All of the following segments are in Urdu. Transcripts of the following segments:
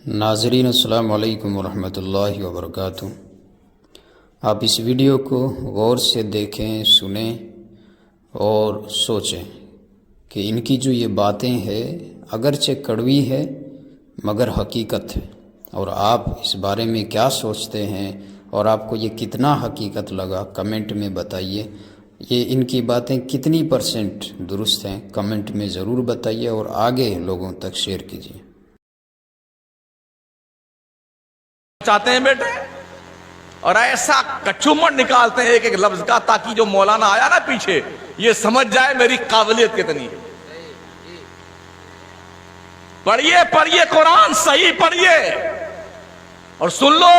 ناظرین السلام علیکم ورحمۃ اللہ وبرکاتہ۔ آپ اس ویڈیو کو غور سے دیکھیں، سنیں اور سوچیں کہ ان کی جو یہ باتیں ہیں اگرچہ کڑوی ہے مگر حقیقت ہے، اور آپ اس بارے میں کیا سوچتے ہیں اور آپ کو یہ کتنا حقیقت لگا کمنٹ میں بتائیے۔ یہ ان کی باتیں کتنی % درست ہیں کمنٹ میں ضرور بتائیے اور آگے لوگوں تک شیئر کیجیے۔ چاہتے ہیں بیٹے، اور ایسا کچومٹ نکالتے ہیں ایک ایک لفظ کا تاکہ جو مولانا آیا نا پیچھے یہ سمجھ جائے میری قابلیت کتنی ہے۔ پڑھیے قرآن صحیح پڑھیے اور سن لو،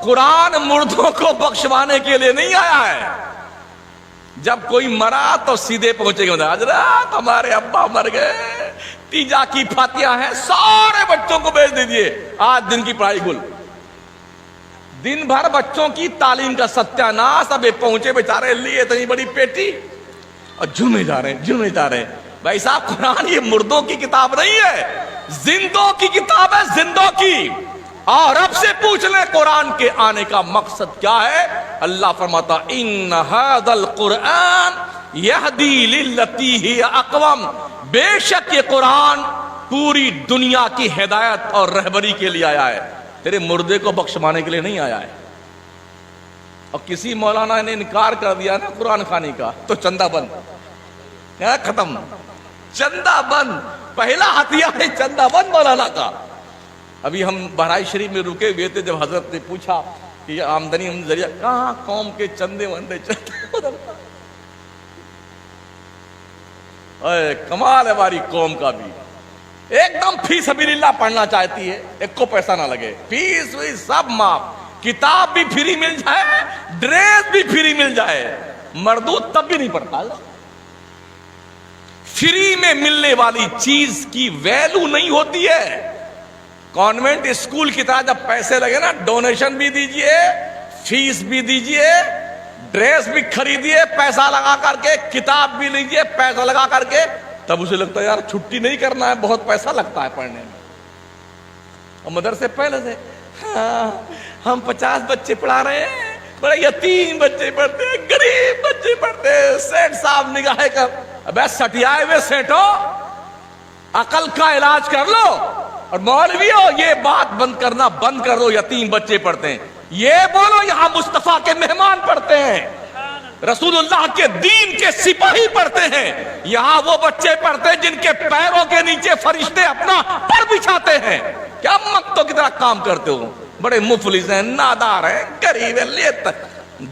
قرآن مردوں کو بخشوانے کے لیے نہیں آیا ہے۔ جب کوئی مرا تو سیدھے پہنچے گا، حضرت ہمارے ابا مر گئے، تیجا کی فاتحہ ہے، سارے بچوں کو بھیج دیجئے، آج دن کی پڑھائی گل۔ دن بھر بچوں کی تعلیم کا ستیاناش، اب پہنچے بیچارے لیے اتنی بڑی پیٹی اور جمے جا رہے ہیں۔ بھائی صاحب، قرآن یہ مردوں کی کتاب نہیں ہے، زندوں کی کتاب ہے، زندوں کی۔ اور اب سے پوچھ لیں قرآن کے آنے کا مقصد کیا ہے؟ اللہ فرماتا ان ھذا القرآن یہدی للتی ہی اقوم، بے شک یہ قرآن پوری دنیا کی ہدایت اور رہبری کے لیے آیا ہے، تیرے مردے کو بخشوانے کے لیے نہیں آیا ہے۔ اور کسی مولانا نے انکار کر دیا نا قرآن خوانی کا تو چندہ بند، ختم، چندہ بند، پہلا ہتھیار ہے چندہ بند مولانا کا۔ ابھی ہم بہرائچ شریف میں رکے ہوئے تھے، جب حضرت نے پوچھا کہ یہ آمدنی ذریعہ کہاں قوم کے چندے وندے کمال ہے ہماری قوم کا بھی، ایک دم فی سبیل اللہ پڑھنا چاہتی ہے، ایک کو پیسہ نہ لگے، فیس ویس سب معاف، کتاب بھی فری مل جائے، ڈریس بھی فری مل جائے، مردود تب بھی نہیں پڑھتا۔ فری میں ملنے والی چیز کی ویلو نہیں ہوتی ہے۔ کانوینٹ اسکول کی طرح جب پیسے لگے نا، ڈونیشن بھی دیجئے، فیس بھی دیجئے، ڈریس بھی خریدیے پیسہ لگا کر کے، کتاب بھی لیجئے پیسہ لگا کر کے، تب اسے لگتا ہے یار چھٹی نہیں کرنا ہے، بہت پیسہ لگتا ہے پڑھنے میں۔ اور مدرسے پہلے سے ہم 50 بچے پڑھا رہے ہیں، بڑے یتیم بچے پڑھتے ہیں، غریب بچے پڑھتے ہیں، سیٹ صاحب نگاہیں کر، ابے سٹیائے ہوئے سیٹو، عقل کا علاج کر لو، اور مولویو یہ بات بند کرنا بند کر دو، یتیم بچے پڑھتے ہیں، یہ بولو یہاں مصطفیٰ کے مہمان پڑھتے ہیں، رسول اللہ کے دین کے سپاہی پڑھتے ہیں، یہاں وہ بچے پڑھتے ہیں جن کے پیروں کے نیچے فرشتے اپنا پر بچھاتے ہیں۔ کیا مکتوں کی طرح کام کرتے ہو؟ بڑے مفلس ہیں، نادار ہیں، غریب ہیں، لیت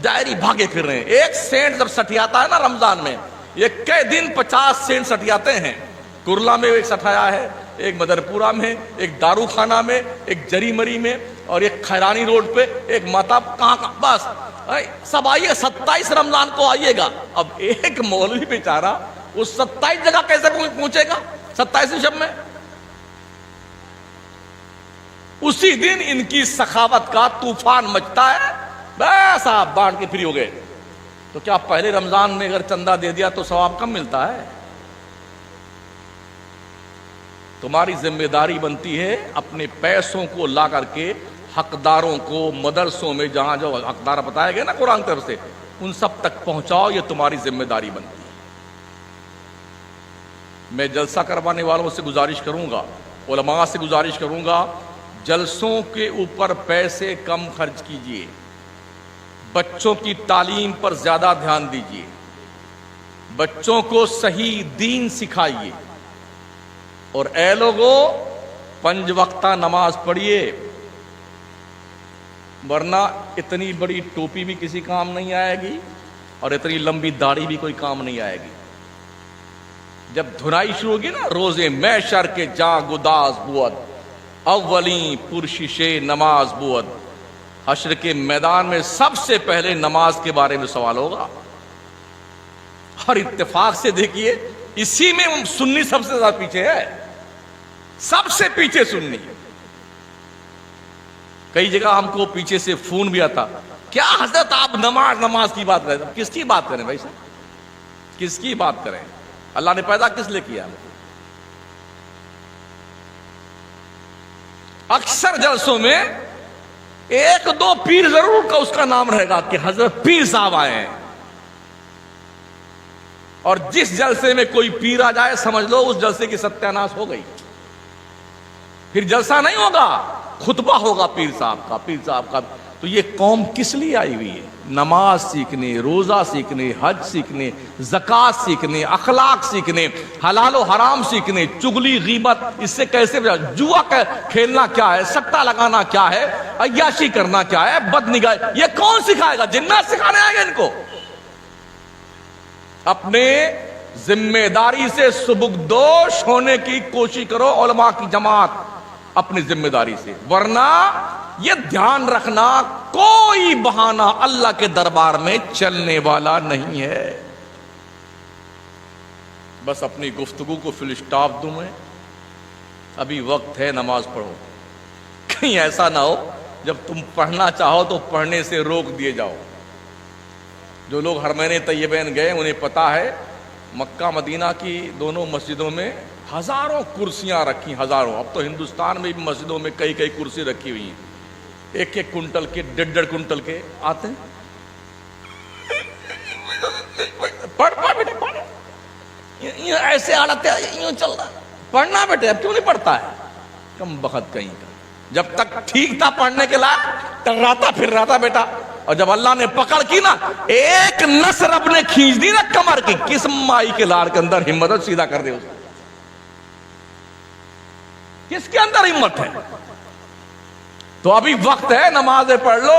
ڈائری بھاگے پھر رہے ہیں۔ ایک سینٹ جب سٹیاتا ہے نا رمضان میں، یہ کئی دن 50 سینٹ سٹیاتے ہیں۔ کرلا میں ایک سٹایا ہے، ایک مدرپورہ میں، ایک دارو خانہ میں، ایک جری مری میں، اور ایک خیرانی روڈ پہ، ایک ماتاب کہاں، بس سب آئیے 27 رمضان کو آئیے گا۔ اب ایک مولوی بیچارہ اس 27 جگہ کیسے پہنچے گا 27 شب میں؟ اسی دن ان کی سخاوت کا طوفان مچتا ہے، بس آپ بانٹ کے فری ہو گئے۔ تو کیا پہلے رمضان میں اگر چندہ دے دیا تو ثواب کم ملتا ہے؟ تمہاری ذمہ داری بنتی ہے اپنے پیسوں کو لا کر کے حقداروں کو مدرسوں میں، جہاں جو حقدار بتایا گیا نا قرآن کی طرف سے، ان سب تک پہنچاؤ، یہ تمہاری ذمہ داری بنتی ہے۔ میں جلسہ کروانے والوں سے گزارش کروں گا، علماء سے گزارش کروں گا، جلسوں کے اوپر پیسے کم خرچ کیجئے، بچوں کی تعلیم پر زیادہ دھیان دیجئے، بچوں کو صحیح دین سکھائیے، اور اے لوگوں 5 وقتہ نماز پڑھیے، ورنہ اتنی بڑی ٹوپی بھی کسی کام نہیں آئے گی اور اتنی لمبی داڑھی بھی کوئی کام نہیں آئے گی۔ جب دھنائی شروع ہوگی نا، روزے محشر کے جاں گداز بود، اولین پرشش نماز بود، حشر کے میدان میں سب سے پہلے نماز کے بارے میں سوال ہوگا۔ اور اتفاق سے دیکھیے اسی میں سنی سب سے زیادہ پیچھے ہے، سب سے پیچھے سنی۔ کئی جگہ ہم کو پیچھے سے فون بھی آتا، کیا حضرت آپ نماز کی بات کریں؟ کس کی بات کریں بھائی صاحب، کس کی بات کریں؟ اللہ نے پیدا کس لیے کیا؟ اکثر جلسوں میں ایک دو پیر ضرور کا اس کا نام رہے گا کہ حضرت پیر صاحب آئے ہیں، اور جس جلسے میں کوئی پیر آ جائے سمجھ لو اس جلسے کی ستیہ ناش ہو گئی. پھر جلسہ نہیں ہوگا، خطبہ ہوگا پیر صاحب کا. تو یہ قوم کس لیے آئی ہوئی ہے؟ نماز سیکھنے، روزہ سیکھنے، حج سیکھنے، زکوٰۃ سیکھنے، اخلاق سیکھنے، حلال و حرام سیکھنے، چغلی غیبت اس سے کیسے جوا کھیلنا کیا ہے، سٹا لگانا کیا ہے، عیاشی کرنا کیا ہے، بد نگاہی، یہ کون سکھائے گا؟ جنات سکھانے آئے گا ان کو. اپنے ذمہ داری سے سبکدوش ہونے کی کوشش کرو علماء کی جماعت، اپنی ذمہ داری سے، ورنہ یہ دھیان رکھنا کوئی بہانہ اللہ کے دربار میں چلنے والا نہیں ہے. بس اپنی گفتگو کو فل اسٹاپ دوں میں. ابھی وقت ہے، نماز پڑھو. کہیں ایسا نہ ہو جب تم پڑھنا چاہو تو پڑھنے سے روک دیے جاؤ. جو لوگ حرمین طیبین گئے انہیں پتا ہے مکہ مدینہ کی دونوں مسجدوں میں ہزاروں کرسیاں رکھی، ہزاروں. اب تو ہندوستان میں بھی مسجدوں میں کئی کئی کرسی رکھی ہوئی ہیں، ایک ایک کنٹل کے، ڈیڑھ کنٹل کے آتے ہیں. پڑھ بیٹے پڑھ، ایسے حالت یوں چل رہا ہے. پڑھنا بیٹے، اب کیوں نہیں پڑھتا ہے؟ کم بخت کہیں کا. جب تک ٹھیک تھا پڑھنے کے لائق ٹراتا پھر رہا تھا بیٹا، اور جب اللہ نے پکڑ کی نا، ایک نس رب نے کھینچ دی نا کمر کی، کس مائی کے لاڑ کے اندر ہمت ہے سیدھا کر دے اس کو؟ کس کے اندر ہمت ہے؟ تو ابھی وقت ہے، نمازیں پڑھ لو.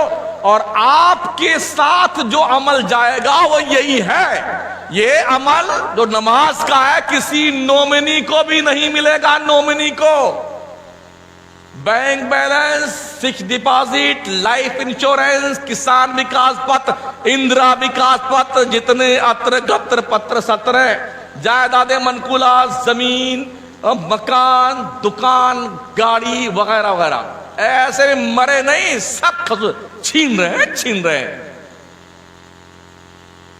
اور آپ کے ساتھ جو عمل جائے گا وہ یہی ہے. یہ عمل جو نماز کا ہے کسی نومنی کو بھی نہیں ملے گا. نومنی کو bank balance, fix deposit, life insurance, کسان وکاس پتر، اندرا وکاس پتر، جتنے اتر گتر پتر ستر ہیں، جائیدادیں منقولات، زمین، مکان، دکان، گاڑی وغیرہ وغیرہ، ایسے مرے نہیں، سب چھین رہے ہیں.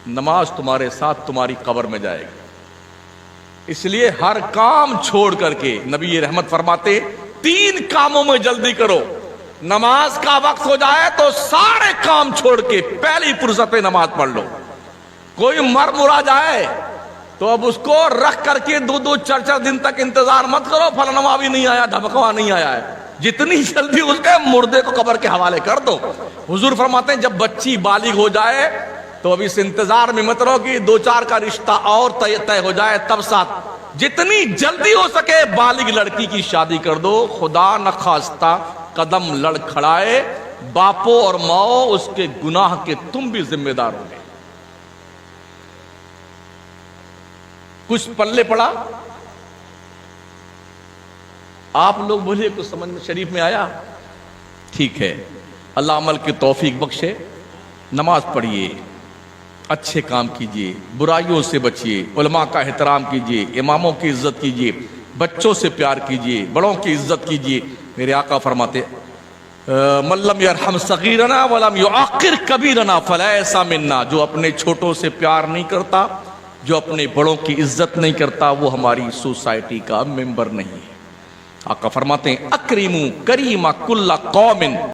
نماز تمہارے ساتھ تمہاری قبر میں جائے گی. اس لیے ہر کام چھوڑ کر کے نبی رحمت فرماتے 3 کاموں میں جلدی کرو. نماز کا وقت ہو جائے تو سارے کام چھوڑ کے پہلی فرصت پہ نماز پڑھ لو. کوئی مرا جائے تو اب اس کو رکھ کر کے 2 4 دن تک انتظار مت کرو، فلانواں بھی نہیں آیا، ڈھبکواں نہیں آیا ہے. جتنی جلدی اس کے مردے کو قبر کے حوالے کر دو. حضور فرماتے ہیں جب بچی بالغ ہو جائے تو اب اس انتظار میں مت رہو کہ 2 4 کا رشتہ اور طے ہو جائے تب ساتھ. جتنی جلدی ہو سکے بالغ لڑکی کی شادی کر دو. خدا نخواستہ قدم لڑ کھڑائے، باپو اور ماؤ اس کے گناہ کے تم بھی ذمہ دار ہو گے. کچھ پلے پڑا آپ لوگ بولیے کچھ سمجھ میں شریف میں آیا؟ ٹھیک ہے، اللہ عمل کی توفیق بخشے. نماز پڑھیے، اچھے کام کیجئے، برائیوں سے بچیے، علماء کا احترام کیجئے، اماموں کی عزت کیجئے، بچوں سے پیار کیجئے، بڑوں کی عزت کیجئے. میرے آقا فرماتے من لم یرحم صغیرنا ولم یعقر کبیرنا فلیس منا. جو اپنے چھوٹوں سے پیار نہیں کرتا، جو اپنے بڑوں کی عزت نہیں کرتا، وہ ہماری سوسائٹی کا ممبر نہیں ہے. آقا فرماتے ہیں اکریمو کریمہ کل قوم